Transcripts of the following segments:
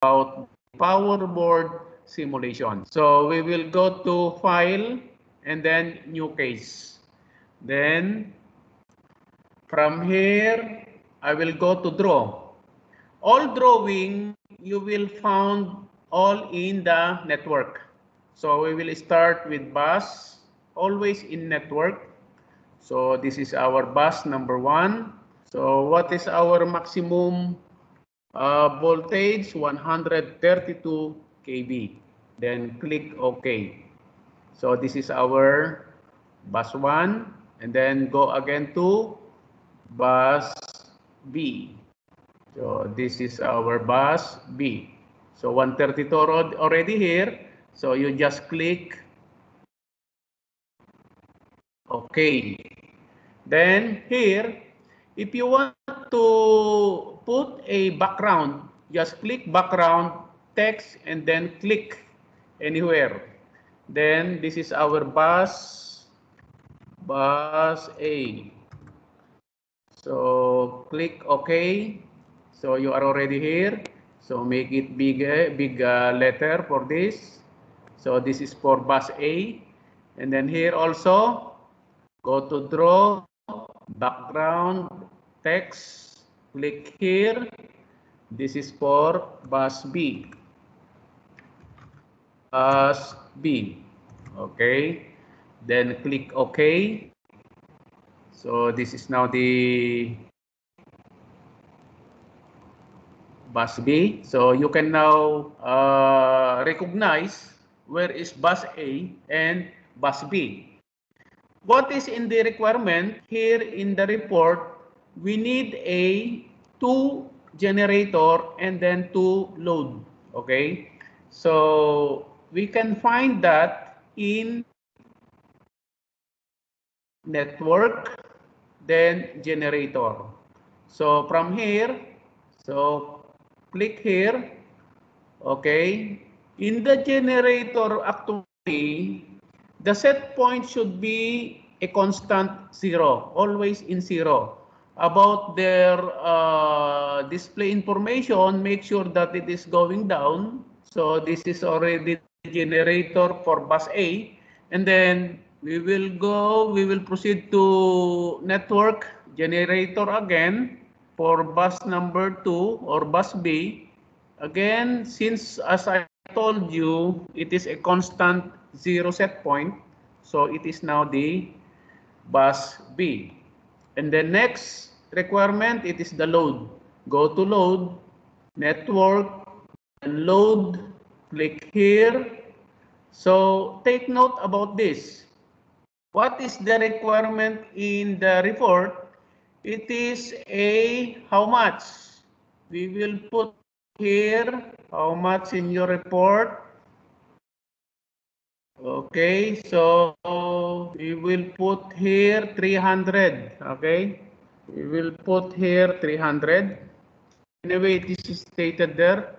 about power board simulation. So we will go to File and then New Case. Then from here, I will go to Draw. All drawing you will found all in the network. So we will start with bus, always in network. So this is our bus number 1. So what is our maximum voltage? 132 kV. Then click OK. So this is our bus 1, and then go again to bus B. So this is our bus B. So 132 already here. So you just click OK. Then here, if you want to put a background, just click background text and then click anywhere. Then this is our bus A. So click OK. So you are already here. So make it big letter for this. So this is for bus A. And then here also, go to draw, background, text, click here. This is for bus B. Bus B. Okay. Then click OK. So this is now the bus B. So you can now recognize where is bus A and bus B. What is in the requirement here in the report? We need a 2 generator and then 2 load. Okay, so we can find that in network, then generator. So from here, so click here. Okay, in the generator actually the set point should be a constant 0, always in 0. About their display information, make sure that it is going down. So this is already the generator for bus A. And then we will proceed to network generator again for bus number 2 or bus B. Again, since as I told you, it is a constant 0 set point. So it is now the bus B. And the next requirement, it is the load. Go to load, network, and load, click here. So take note about this. What is the requirement in the report? It is a how much? We will put here how much in your report. Okay, so we will put here 300. Okay, we will put here 300. Anyway, this is stated there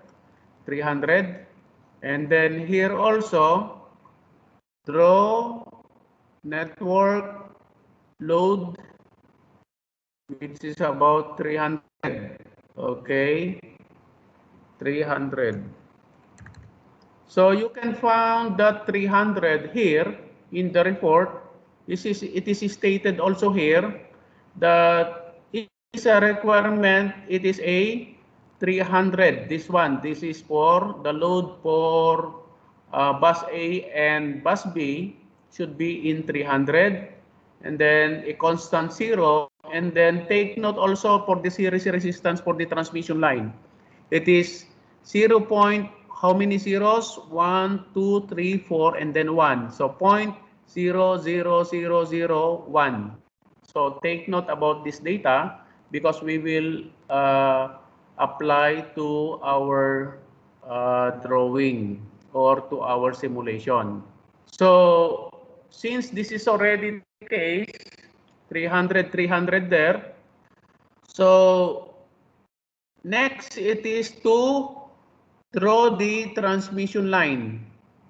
300. And then here also draw network load, which is about 300. Okay, 300. So you can find that 300 here in the report. It is stated also here that it is a requirement. It is a 300. This one. This is for the load for bus A and bus B should be in 300. And then a constant 0. And then take note also for the series resistance for the transmission line. It is 0. How many zeros? 1, 2, 3, 4, and then 1. So 0.00001. So take note about this data because we will apply to our drawing or to our simulation. So since this is already the case, 300 there. So next it is to draw the transmission line.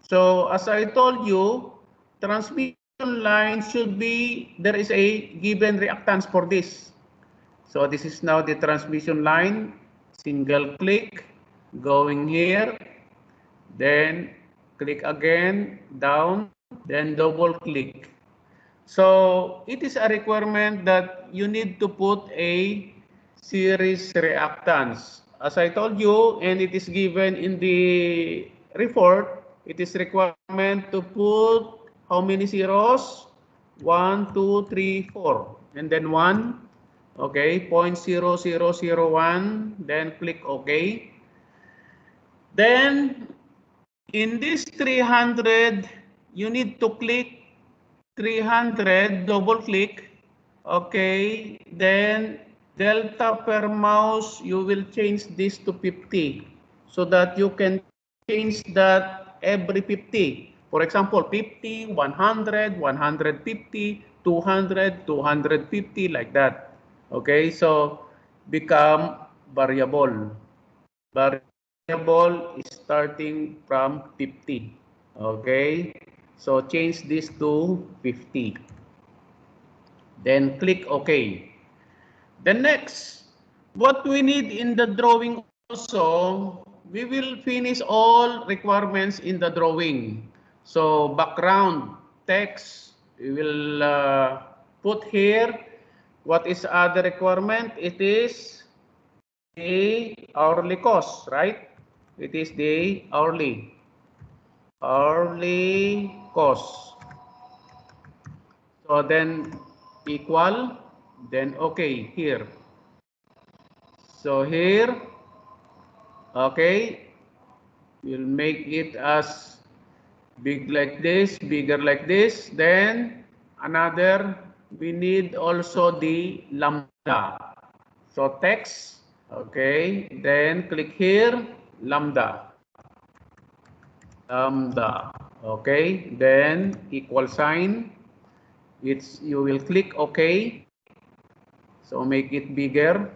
So as I told you, transmission line should be, there is a given reactance for this. So this is now the transmission line, single click. going here, then click again, down, then double click. So it is a requirement that you need to put a series reactance. As I told you, and it is given in the report, it is requirement to put how many zeros? 1, 2, 3, 4, and then 1. Okay, 0.0001, then click OK. Then in this 300, you need to click 300, double click. Okay, then delta per mouse, you will change this to 50 so that you can change that every 50. For example, 50, 100, 150, 200, 250, like that. Okay, so become variable. Variable is starting from 50. Okay, so change this to 50. Then click OK. Then next, what we need in the drawing also, we will finish all requirements in the drawing. So background, text, we will put here. What is other requirement? It is the hourly cost, right? It is the hourly cost. So then equal, then okay here. So here, okay, we'll make it as big like this, bigger like this. Then another, we need also the lambda. So text, okay, then click here, lambda. Lambda, okay, then equal sign. You will click OK. So make it bigger.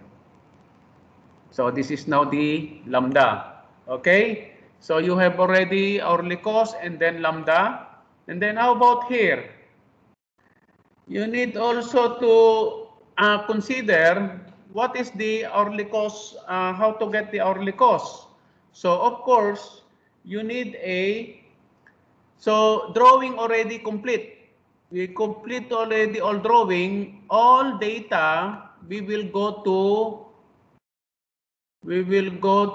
So this is now the lambda. Okay. So you have already hourly cost and then lambda. And then how about here? You need also to consider what is the hourly cost, how to get the hourly cost. So of course, you need so drawing already complete. We complete already all drawing, all data, we will go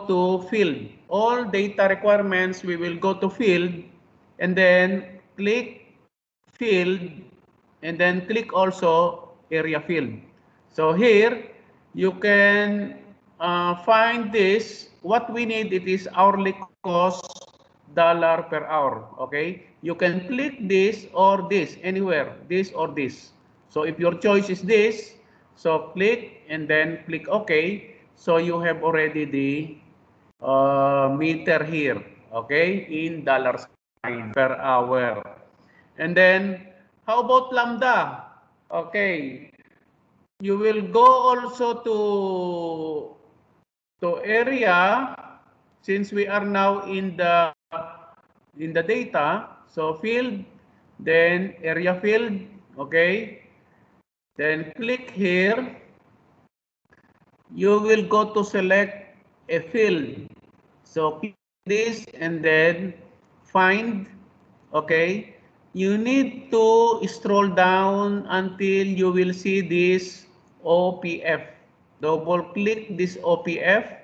to field. All data requirements, we will go to field and then click field and then click also area field. So here you can find this. What we need, it is hourly cost dollar per hour. Okay, you can click this or this, anywhere, this or this. So if your choice is this, so click and then click OK. So you have already the meter here, okay, in dollar sign per hour. And then how about lambda? Okay, you will go also to area, since we are now in the data. So field, then area field, okay, then click here. You will go to select a field. So click this and then find, okay. You need to scroll down until you will see this OPF. Double click this OPF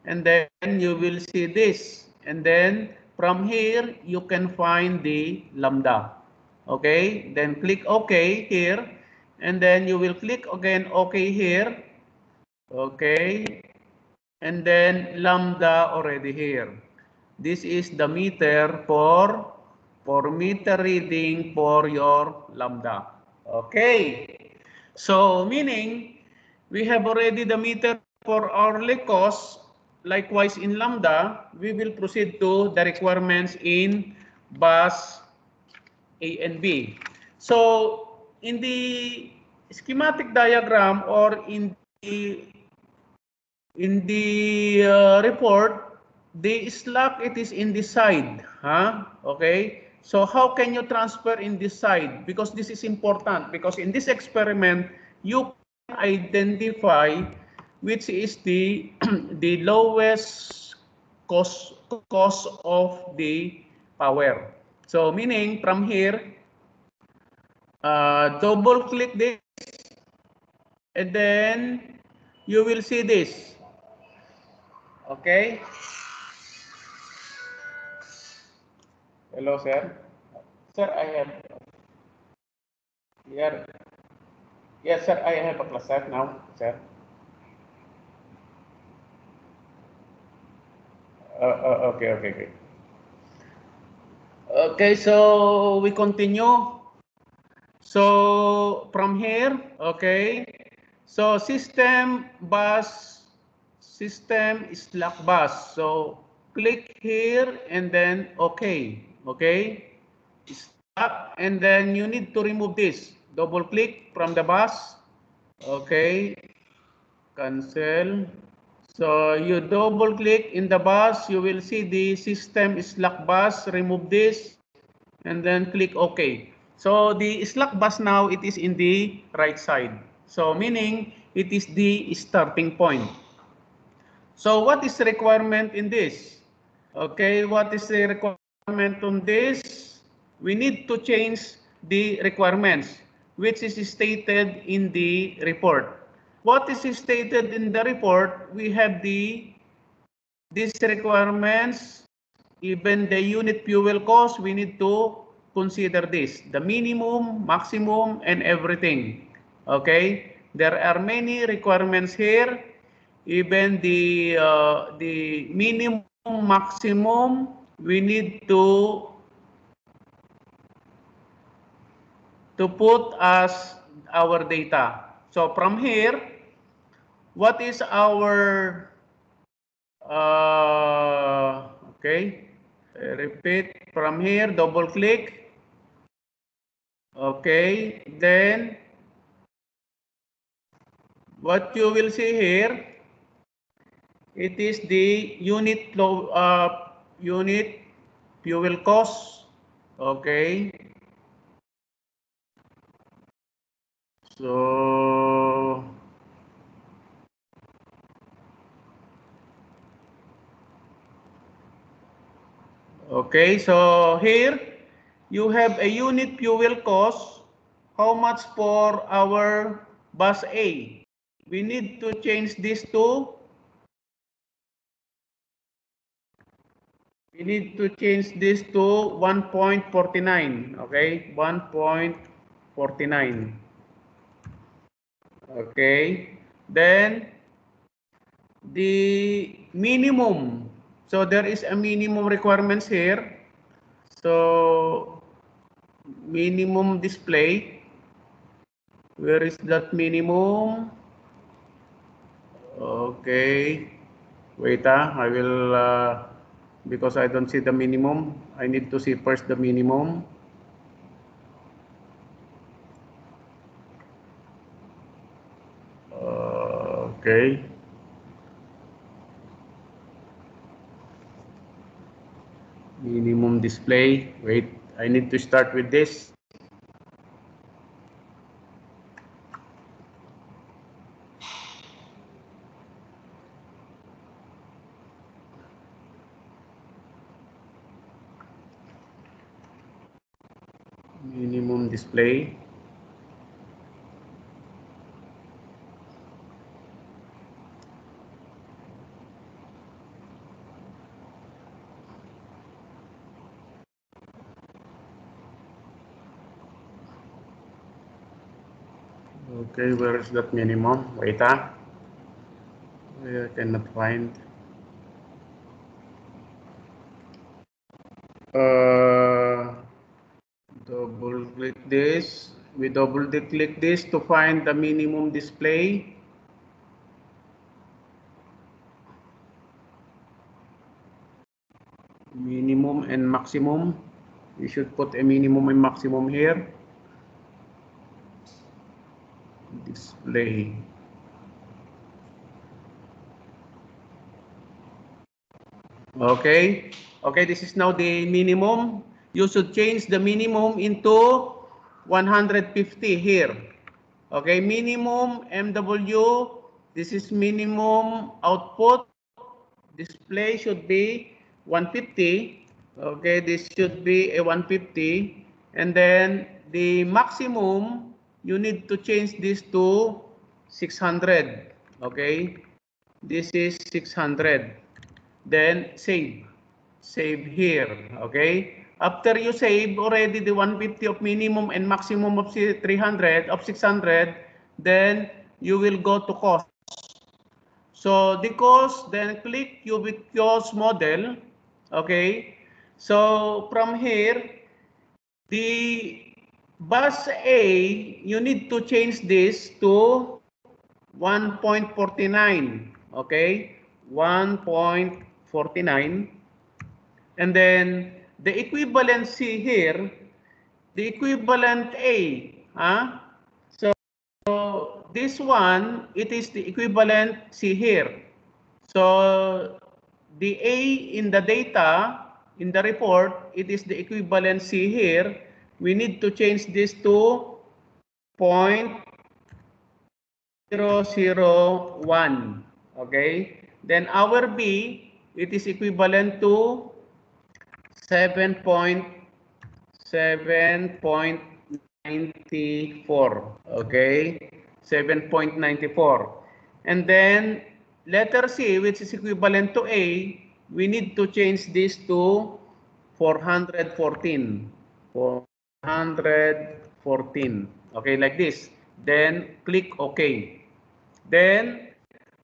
and then you will see this. And then from here, you can find the lambda. Okay, then click OK here. And then you will click again OK here. Okay, and then lambda already here. This is the meter for meter reading for your lambda. Okay, so meaning we have already the meter for hourly cost. Likewise in lambda, we will proceed to the requirements in bus A and B. So in the schematic diagram or in the report, the slack, it is in the side, huh? Okay, so how can you transfer in this side? Because this is important, because in this experiment you can identify which is the the lowest cost of the power. So meaning from here, double click this, and then you will see this. Okay. Hello, sir. Sir, I have here. Yes, sir, I have a class now, sir. Okay. Okay, so we continue. So from here, okay. So system slack bus. So click here and then okay. Okay. Stop, and then you need to remove this. Double click from the bus. Okay. Cancel. So you double click in the bus, you will see the system slack bus. Remove this and then click OK. So the slack bus now, it is in the right side. So meaning it is the starting point. So what is the requirement in this? Okay, what is the requirement on this? We need to change the requirements, which is stated in the report. What is stated in the report? We have these requirements, even the unit fuel cost, we need to consider this, the minimum, maximum, and everything. Okay, there are many requirements here, even the minimum, maximum, we need to put as our data. So from here, what is our okay, repeat from here, double click. Okay, then what you will see here, it is the unit fuel cost. Okay, so okay, so here you have a unit fuel cost. How much for our bus A? We need to change this to, we need to change this to 1.49. Okay, 1.49. Okay, then the minimum. So there is a minimum requirements here. So minimum display. Where is that minimum? Okay. Wait, I will, because I don't see the minimum, I need to see first the minimum. Okay. Minimum display. Wait, I need to start with this. Minimum display. Okay, where is that minimum? Wait, I cannot find. Double click this. We double click this to find the minimum display. Minimum and maximum. We should put a minimum and maximum here. Display. Okay. Okay, this is now the minimum. You should change the minimum into 150 here. Okay, minimum MW. This is minimum output. display should be 150. Okay, this should be a 150. And then the maximum, you need to change this to 600. Okay, this is 600. Then save. Save here. Okay. After you save already the 150 of minimum and maximum of 300 of 600, then you will go to cost. So the cost, then click ubiquitous model. Okay. So from here, the bus A, you need to change this to 1.49. Okay. 1.49. And then the equivalency here, the equivalent A. So this one, it is the equivalent C here. So the A in the data, in the report, it is the equivalent C here. We need to change this to 0.001. Okay. Then our B, it is equivalent to 7.94. Okay, 7.94. And then letter C, which is equivalent to A, we need to change this to 414. 414. Okay, like this. Then click OK. Then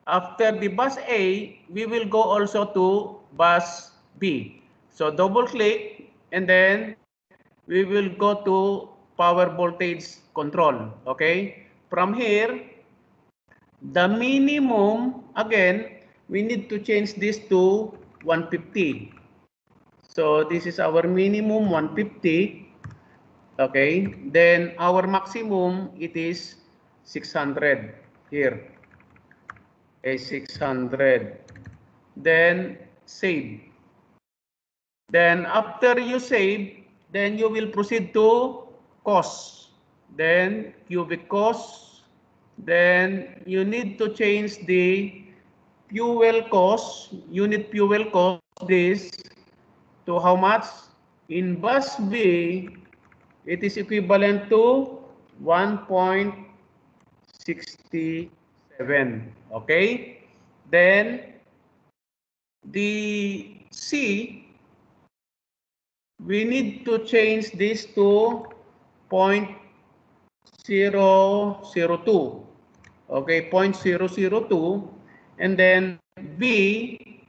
after the bus A, we will go also to bus B. So double click and then we will go to power voltage control. Okay. From here, the minimum, again, we need to change this to 150. So this is our minimum 150. Okay. Then our maximum, it is 600 here. Okay, 600. Then save. Then after you save, then you will proceed to cost. Then cubic cost. Then you need to change the fuel cost, unit fuel cost, this to how much? In bus B, it is equivalent to 1.67. Okay? Then the C, we need to change this to 0.002. Okay, 0.002. And then B,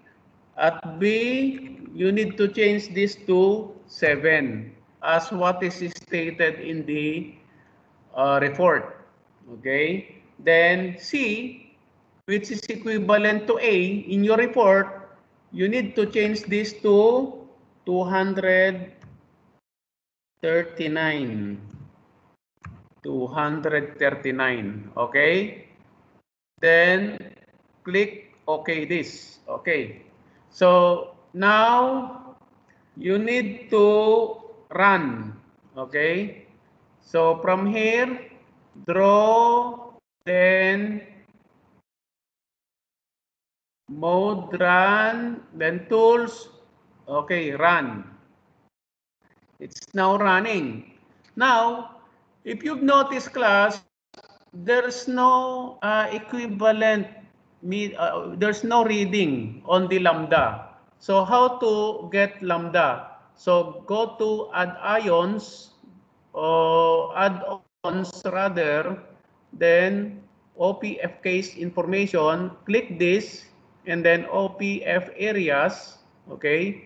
at B, you need to change this to 7 as what is stated in the report. Okay, then C, which is equivalent to A in your report, you need to change this to 239. 239. Okay, then click OK this. Okay, so now you need to run. Okay, so from here, draw, then mode run, then tools. Okay, run. It's now running. Now, if you've noticed, class, there's no equivalent, there's no reading on the lambda. So how to get lambda? So go to add ions, or add-ons rather, then OPF case information, click this, and then OPF areas, okay?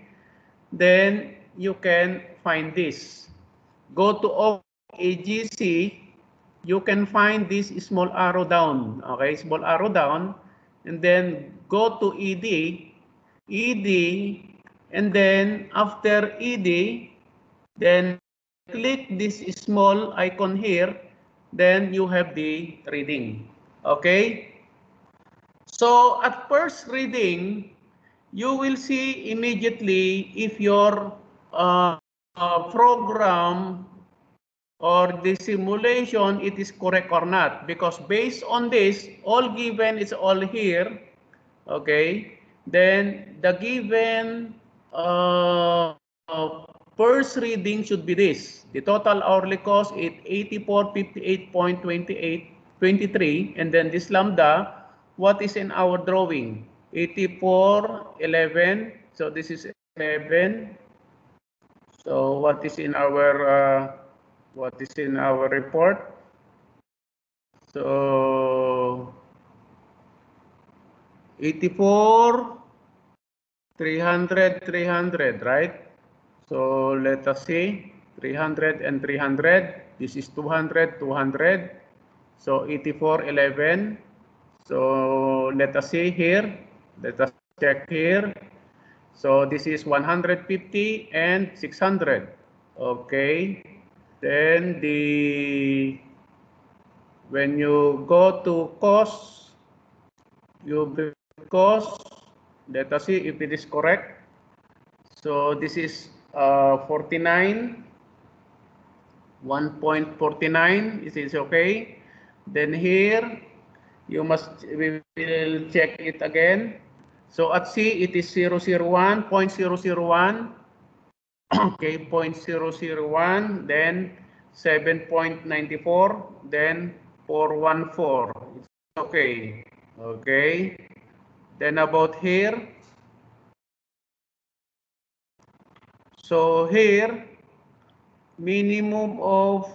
Then you can find this. Go to OAGC, you can find this small arrow down, okay, small arrow down, and then go to ED, and then after ED, then click this small icon here, then you have the reading, okay? So at first reading, you will see immediately if your program or the simulation it is correct or not, because based on this, all given is all here, okay? then the given first reading should be this. The total hourly cost is 8458.23, and then this lambda, what is in our drawing? 8411. So this is 11. So what is in our report? So 84, 300, 300, right? So let us see, 300 and 300. This is 200, 200. So 84, 11. So let us see here. Let us check here. So this is 150 and 600. Okay. Then when you go to cost, you bring cost. Let us see if it is correct. So this is 49, 1.49. Is it okay? Then here we will check it again. So at C it is 001, 0.001. Okay, 0.001, then 7.94, then 414. It's okay. Okay. Then about here. So here, minimum of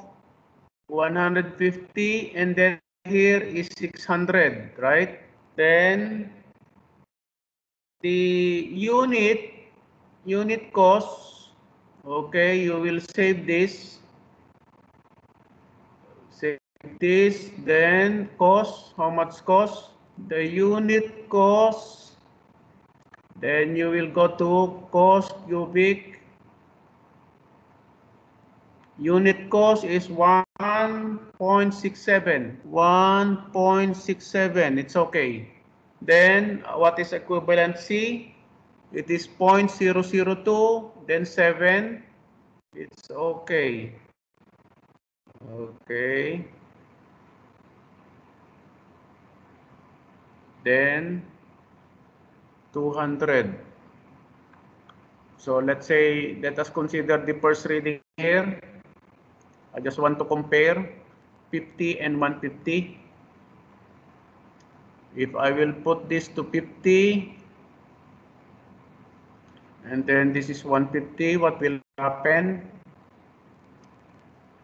150, and then here is 600, right? Then the unit cost, okay, you will save this, then cost, how much cost? The unit cost, then you will go to cost cubic. Unit cost is 1.67. 1.67. It's okay. Then what is equivalency? It is 0.002. Then 7. It's okay. Okay. Then 200. So let us consider the first reading here. I just want to compare 50 and 150. If I will put this to 50, and then this is 150, what will happen?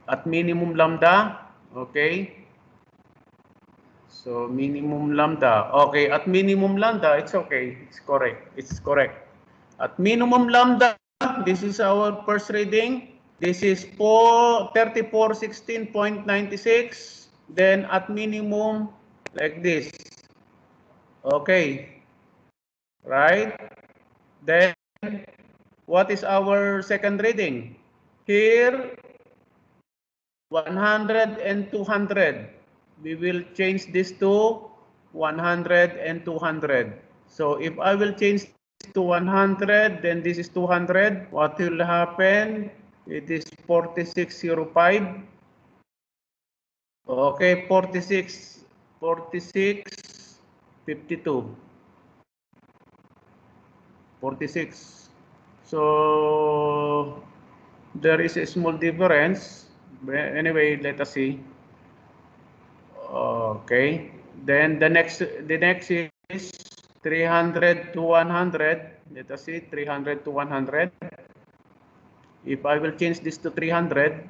At minimum lambda, okay? So minimum lambda, okay, at minimum lambda, it's okay, it's correct, At minimum lambda, this is our first reading. This is 3416.96. Then at minimum, like this. Okay. Right? Then, what is our second reading? Here, 100 and 200. We will change this to 100 and 200. So if I will change to 100, then this is 200. What will happen? It is 4605. Okay, 46, 52, 46. So there is a small difference. Anyway, let us see. Okay. Then the next is 300 to 100. Let us see, 300 to 100. If I will change this to 300,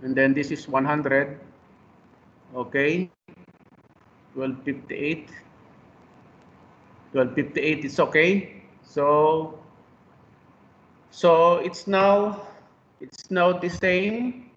and then this is 100. Okay. 1258. 1258 is okay. So it's now the same.